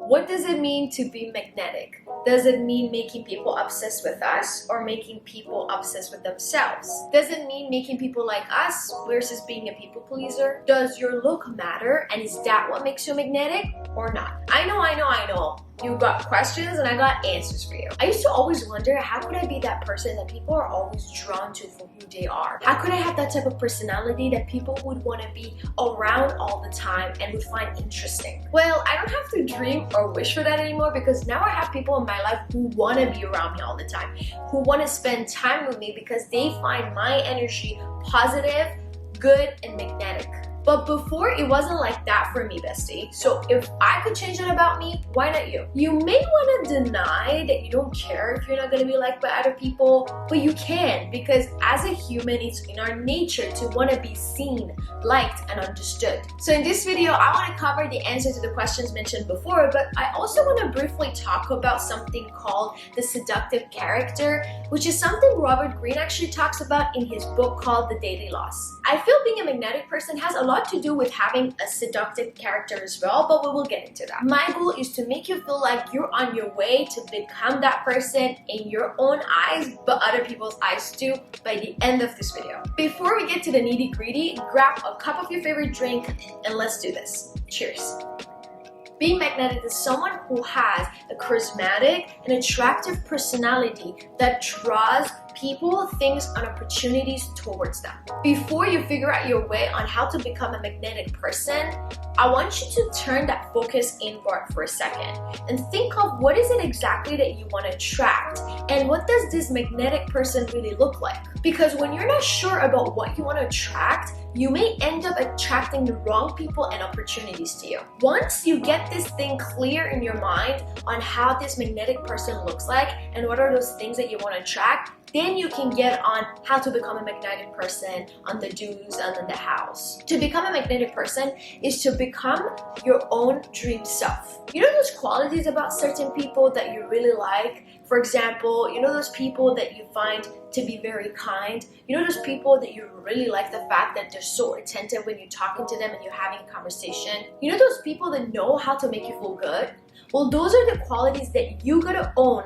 What does it mean to be magnetic? Does it mean making people obsessed with us or making people obsessed with themselves? Does it mean making people like us versus being a people pleaser? Does your look matter, and is that what makes you magnetic or not? I know. You got questions and I got answers for you. I used to always wonder, how could I be that person that people are always drawn to for who they are? How could I have that type of personality that people would want to be around all the time and would find interesting? Well, I don't have to dream or wish for that anymore, because now I have people in my life who want to be around me all the time, who want to spend time with me because they find my energy positive, good, and magnetic. But before, it wasn't like that for me, bestie. So if I could change that about me, why not you? You may want to deny that you don't care if you're not going to be liked by other people, but you can, because as a human, it's in our nature to want to be seen, liked, and understood. So in this video, I want to cover the answer to the questions mentioned before, but I also want to briefly talk about something called the seductive character, which is something Robert Greene actually talks about in his book called The Daily Loss. I feel being a magnetic person has a lot to do with having a seductive character as well, but we will get into that. My goal is to make you feel like you're on your way to become that person in your own eyes, but other people's eyes too, by the end of this video. Before we get to the nitty-gritty, grab a cup of your favorite drink and let's do this. Cheers. Being magnetic is someone who has a charismatic and attractive personality that draws people, things, and opportunities towards them. Before you figure out your way on how to become a magnetic person, I want you to turn that focus inward for a second and think of what is it exactly that you want to attract, and what does this magnetic person really look like? Because when you're not sure about what you want to attract, you may end up attracting the wrong people and opportunities to you. Once you get this thing clear in your mind on how this magnetic person looks like and what are those things that you want to attract, then you can get on how to become a magnetic person, on the do's and on the hows. To become a magnetic person is to become your own dream self. You know those qualities about certain people that you really like? For example, you know those people that you find to be very kind? You know those people that you really like the fact that they're so attentive when you're talking to them and you're having a conversation? You know those people that know how to make you feel good? Well, those are the qualities that you gotta own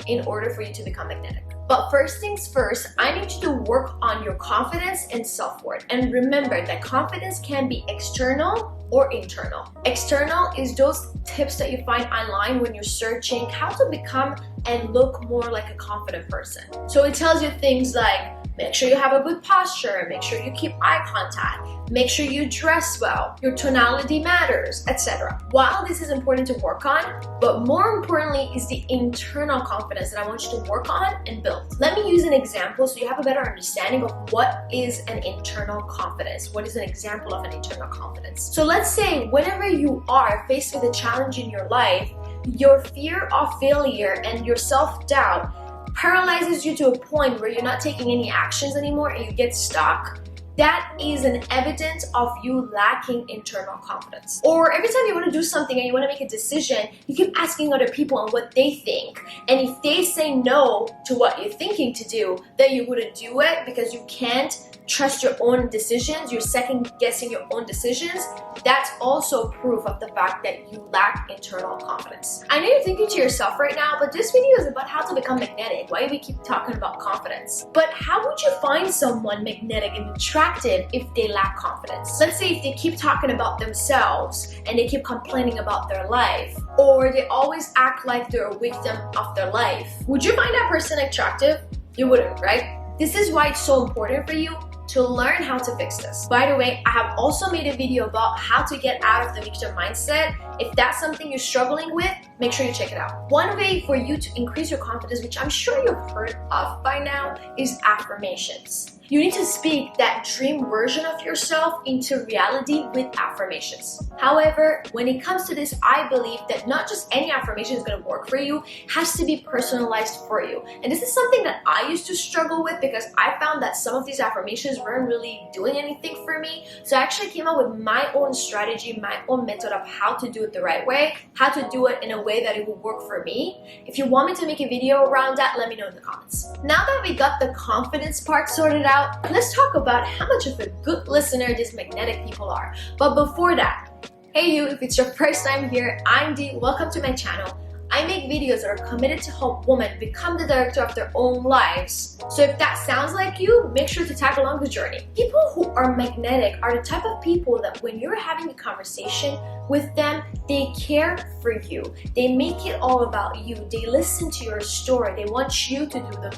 in order for you to become magnetic. But first things first, I need you to work on your confidence and self-worth. And remember that confidence can be external or internal. External is those tips that you find online when you're searching how to become and look more like a confident person. So it tells you things like, make sure you have a good posture, make sure you keep eye contact, make sure you dress well, your tonality matters, etc. While this is important to work on, but more importantly is the internal confidence that I want you to work on and build. Let me use an example so you have a better understanding of what is an internal confidence. What is an example of an internal confidence? So let's say whenever you are faced with a challenge in your life, your fear of failure and your self-doubt paralyzes you to a point where you're not taking any actions anymore and you get stuck. That is an evidence of you lacking internal confidence. Or every time you want to do something and you want to make a decision, you keep asking other people on what they think. And if they say no to what you're thinking to do, then you wouldn't do it because you can't trust your own decisions, you're second guessing your own decisions. That's also proof of the fact that you lack internal confidence. I know you're thinking to yourself right now, but this video is about how to become magnetic. Why do we keep talking about confidence? But how would you find someone magnetic and attractive if they lack confidence? Let's say if they keep talking about themselves and they keep complaining about their life, or they always act like they're a victim of their life. Would you find that person attractive? You wouldn't, right? This is why it's so important for you to learn how to fix this. By the way, I have also made a video about how to get out of the victim mindset. If that's something you're struggling with, make sure you check it out. One way for you to increase your confidence, which I'm sure you've heard of by now, is affirmations. You need to speak that dream version of yourself into reality with affirmations. However, when it comes to this, I believe that not just any affirmation is going to work for you, it has to be personalized for you. And this is something that I used to struggle with because I found that some of these affirmations weren't really doing anything for me. So I actually came up with my own strategy, my own method of how to do it the right way, how to do it in a way that it will work for me. If you want me to make a video around that, let me know in the comments. Now that we got the confidence part sorted out, let's talk about how much of a good listener these magnetic people are. But before that, Hey you, if it's your first time here, I'm Dee. Welcome to my channel. I make videos that are committed to help women become the director of their own lives. So if that sounds like you, make sure to tag along the journey. People who are magnetic are the type of people that when you're having a conversation with them, they care for you. They make it all about you. They listen to your story. They want you to do the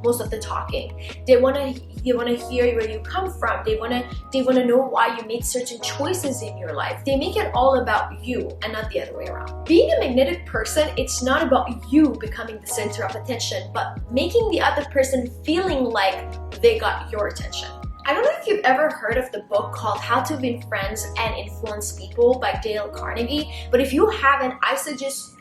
most of the talking. They wanna hear where you come from. They wanna know why you made certain choices in your life. They make it all about you and not the other way around. Being a magnetic person, it's not about you becoming the center of attention, but making the other person feeling like they got your attention. I don't know if you've ever heard of the book called How to Win Friends and Influence People by Dale Carnegie, but if you haven't, I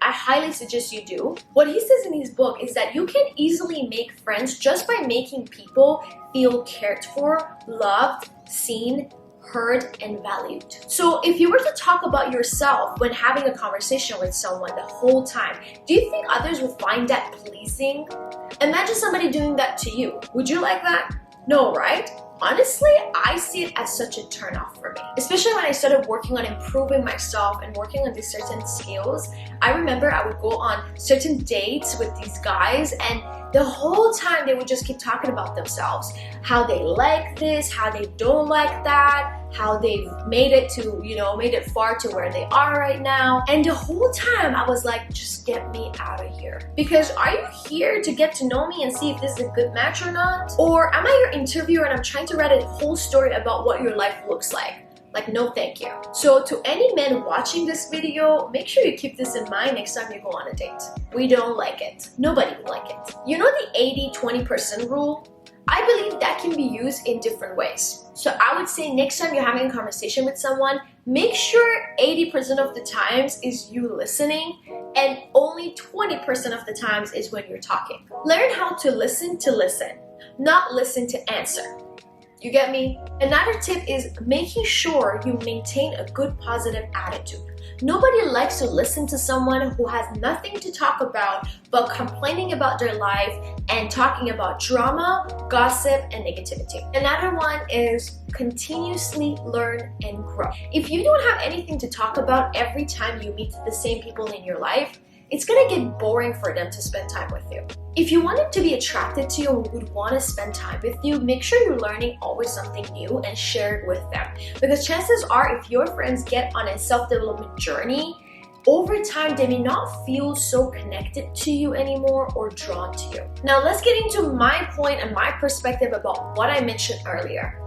highly suggest you do. What he says in his book is that you can easily make friends just by making people feel cared for, loved, seen, heard, and valued. So if you were to talk about yourself when having a conversation with someone the whole time, do you think others will find that pleasing? Imagine somebody doing that to you. Would you like that? No, right? Honestly, I see it as such a turnoff for me. Especially when I started working on improving myself and working on these certain skills. I remember I would go on certain dates with these guys and the whole time they would just keep talking about themselves. How they like this, how they don't like that, how they've made it far to where they are right now. And the whole time I was like, just get me out of here. Because are you here to get to know me and see if this is a good match or not? Or am I your interviewer and I'm trying to write a whole story about what your life looks like? Like, no thank you. So to any men watching this video, make sure you keep this in mind next time you go on a date. We don't like it. Nobody would like it. You know the 80-20% rule? I believe that can be used in different ways. So I would say next time you're having a conversation with someone, make sure 80% of the times is you listening and only 20% of the times is when you're talking. Learn how to listen, not listen to answer. You get me? Another tip is making sure you maintain a good positive attitude. Nobody likes to listen to someone who has nothing to talk about but complaining about their life and talking about drama, gossip, and negativity. Another one is continuously learn and grow. If you don't have anything to talk about every time you meet the same people in your life, it's gonna get boring for them to spend time with you. If you want them to be attracted to you and would want to spend time with you, make sure you're learning always something new and share it with them. Because chances are if your friends get on a self-development journey, over time they may not feel so connected to you anymore or drawn to you. Now let's get into my point and my perspective about what I mentioned earlier.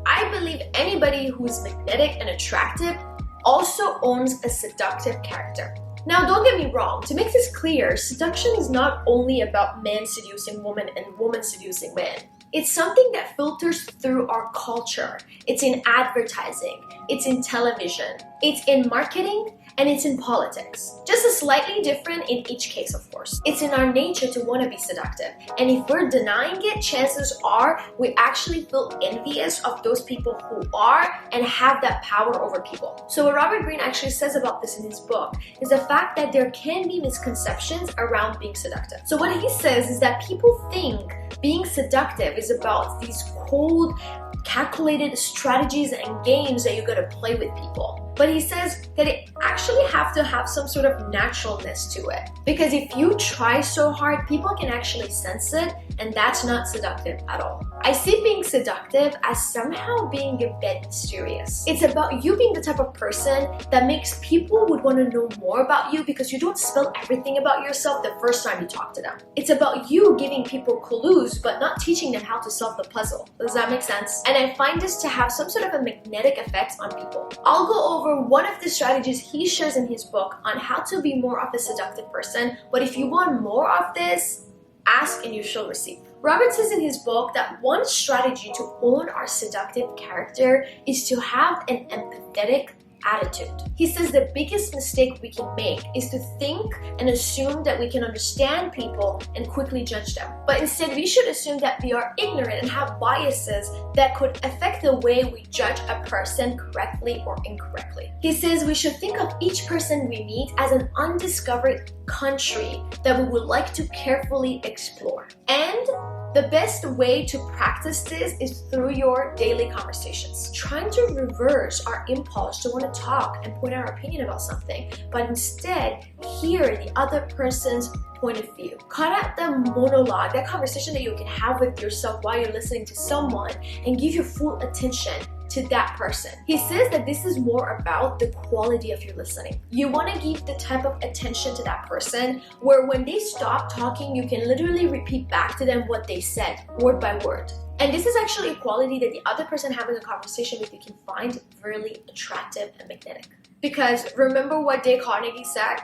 I believe anybody who is magnetic and attractive also owns a seductive character. Now, don't get me wrong, to make this clear, seduction is not only about men seducing women and women seducing men. It's something that filters through our culture. It's in advertising, it's in television, it's in marketing, and it's in politics. Just a slightly different in each case, of course. It's in our nature to want to be seductive. And if we're denying it, chances are we actually feel envious of those people who are and have that power over people. So what Robert Greene actually says about this in his book is the fact that there can be misconceptions around being seductive. So what he says is that people think being seductive is about these cold, calculated strategies and games that you gotta play with people. But he says that it actually have to have some sort of naturalness to it. Because if you try so hard, people can actually sense it, and that's not seductive at all. I see being seductive as somehow being a bit mysterious. It's about you being the type of person that makes people would want to know more about you because you don't spill everything about yourself the first time you talk to them. It's about you giving people clues but not teaching them how to solve the puzzle. Does that make sense? And I find this to have some sort of a magnetic effect on people. I'll go over one of the strategies he shares in his book on how to be more of a seductive person, but if you want more of this, ask and you shall receive. Robert says in his book that one strategy to own our seductive character is to have an empathetic attitude. He says the biggest mistake we can make is to think and assume that we can understand people and quickly judge them. But instead, we should assume that they are ignorant and have biases that could affect the way we judge a person correctly or incorrectly. He says we should think of each person we meet as an undiscovered country that we would like to carefully explore. And The best way to practice this is through your daily conversations. Trying to reverse our impulse to want to talk and point our opinion about something, but instead hear the other person's point of view. Cut out the monologue, that conversation that you can have with yourself while you're listening to someone, and give your full attention to that person. He says that this is more about the quality of your listening. You want to give the type of attention to that person where when they stop talking, you can literally repeat back to them what they said, word by word. And this is actually a quality that the other person having a conversation with you can find really attractive and magnetic. Because remember what Dale Carnegie said?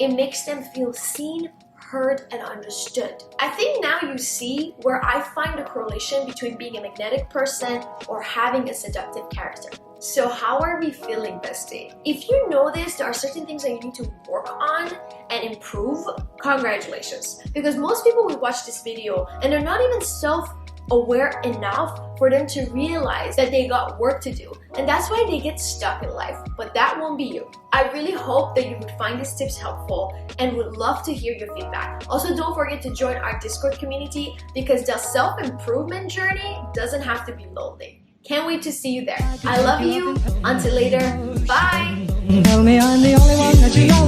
It makes them feel seen, heard, and understood. I think now you see where I find a correlation between being a magnetic person or having a seductive character. So how are we feeling, bestie? If you notice there are certain things that you need to work on and improve, congratulations. Because most people will watch this video and they're not even self-aware enough for them to realize that they got work to do, and that's why they get stuck in life. But that won't be you. I really hope that you would find these tips helpful and would love to hear your feedback. Also, don't forget to join our Discord community because the self-improvement journey doesn't have to be lonely. Can't wait to see you there. I love you. Until later, bye. Tell me I'm the only one that you know.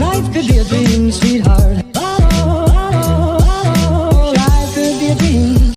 Life could be